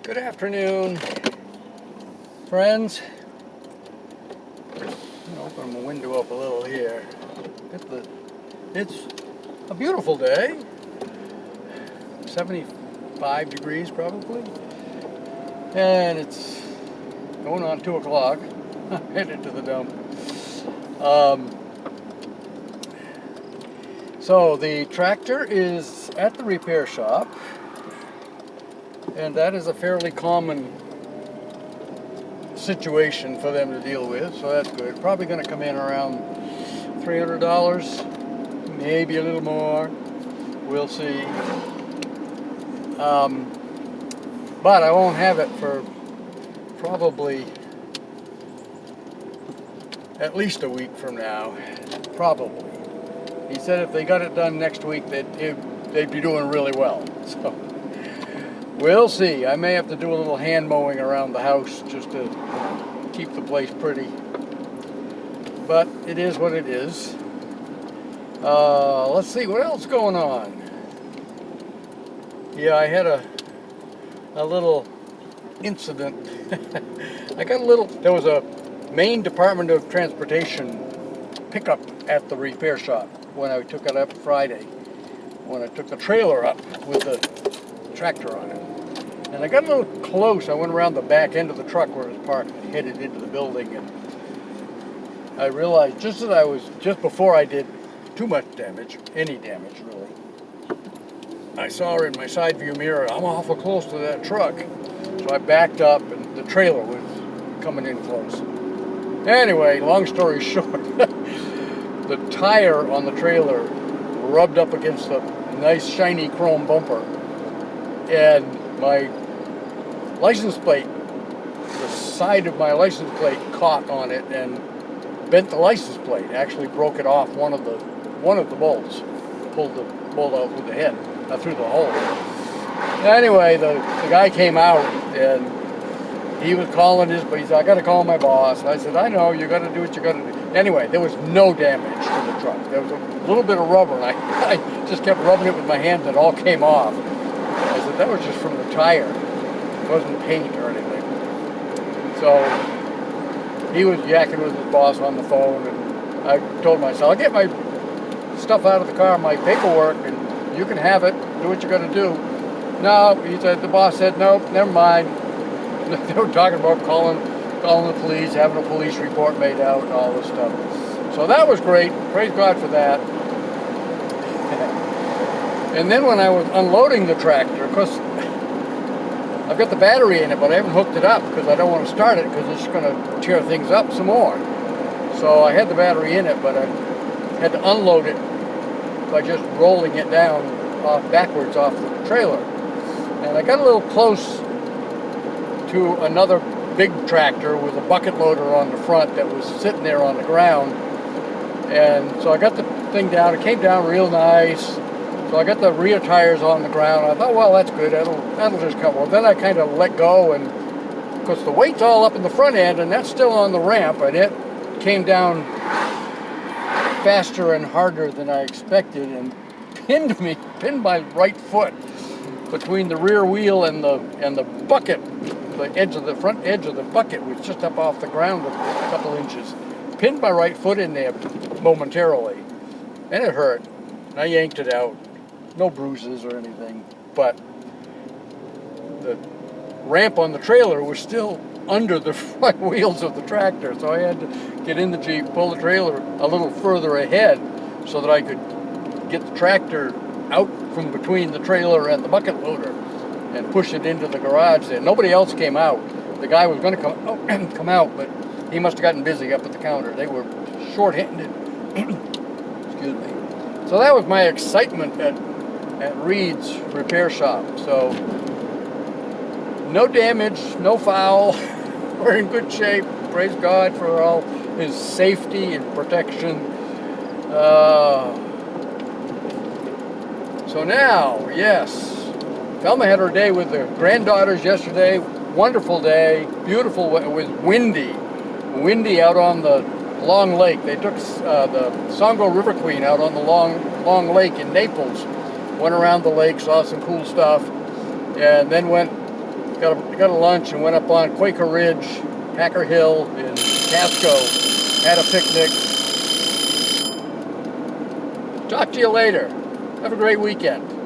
Good afternoon, friends. I'm gonna open my window up a little here. It's a beautiful day. 75 degrees probably. And it's going on 2 o'clock. I'm headed to the dump. So the tractor is at the repair shop. And that is a fairly common situation for them to deal with, so that's good. Probably going to come in around $300, maybe a little more. We'll see. But I won't have it for probably at least a week from now. Probably. He said if they got it done next week, they'd be doing really well. So. We'll see. I may have to do a little hand mowing around the house just to keep the place pretty. But it is what it is. Let's see, what else going on? Yeah, I had a little incident. There was a Maine Department of Transportation pickup at the repair shop when I took it up Friday. When I took the trailer up with the tractor on it. And I got a little close. I went around the back end of the truck where it was parked and headed into the building, and I realized just before I did too much damage, any damage really, I saw her in my side view mirror. I'm awful close to that truck. So I backed up and the trailer was coming in close. Anyway, long story short, the tire on the trailer rubbed up against a nice shiny chrome bumper. And my license plate, the side of my license plate caught on it and bent the license plate. Actually broke it off one of the bolts. Pulled the bolt out through the head, through the hole. Anyway, the guy came out and he was calling he said, I got to call my boss. I said, I know, you got to do what you got to do. Anyway, there was no damage to the truck. There was a little bit of rubber, and I just kept rubbing it with my hand, and it all came off. I said, that was just from the tire. It wasn't paint or anything. So he was yakking with his boss on the phone, and I told myself, I'll get my stuff out of the car, my paperwork, and you can have it. Do what you got to do. No, the boss said, no, never mind. They were talking about calling the police, having a police report made out, and all this stuff. So that was great. Praise God for that. And then when I was unloading the tractor, of course, I've got the battery in it, but I haven't hooked it up because I don't want to start it because it's going to tear things up some more. So I had the battery in it, but I had to unload it by just rolling it down backwards off the trailer. And I got a little close to another big tractor with a bucket loader on the front that was sitting there on the ground. And so I got the thing down. It came down real nice. So I got the rear tires on the ground. I thought, well, that's good. That'll just come. Well, then I kind of let go, and because the weight's all up in the front end, and that's still on the ramp, and it came down faster and harder than I expected, and pinned my right foot between the rear wheel and the bucket. The front edge of the bucket was just up off the ground a couple inches. Pinned my right foot in there momentarily, and it hurt. And I yanked it out. No bruises or anything, but the ramp on the trailer was still under the front wheels of the tractor, so I had to get in the Jeep, pull the trailer a little further ahead so that I could get the tractor out from between the trailer and the bucket loader and push it into the garage there. Nobody else came out. The guy was going to come out, but he must have gotten busy up at the counter. They were short-handed. Excuse me. So that was my excitement at Reed's repair shop. So no damage, no foul. We're in good shape. Praise God for all his safety and protection. So now, yes, Thelma had her day with the granddaughters yesterday. Wonderful day, beautiful. It was windy out on the Long Lake. They took the Songo River Queen out on the Long Lake in Naples. Went around the lake, saw some cool stuff, and then went got a lunch and went up on Quaker Ridge, Hacker Hill in Casco. Had a picnic. Talk to you later. Have a great weekend.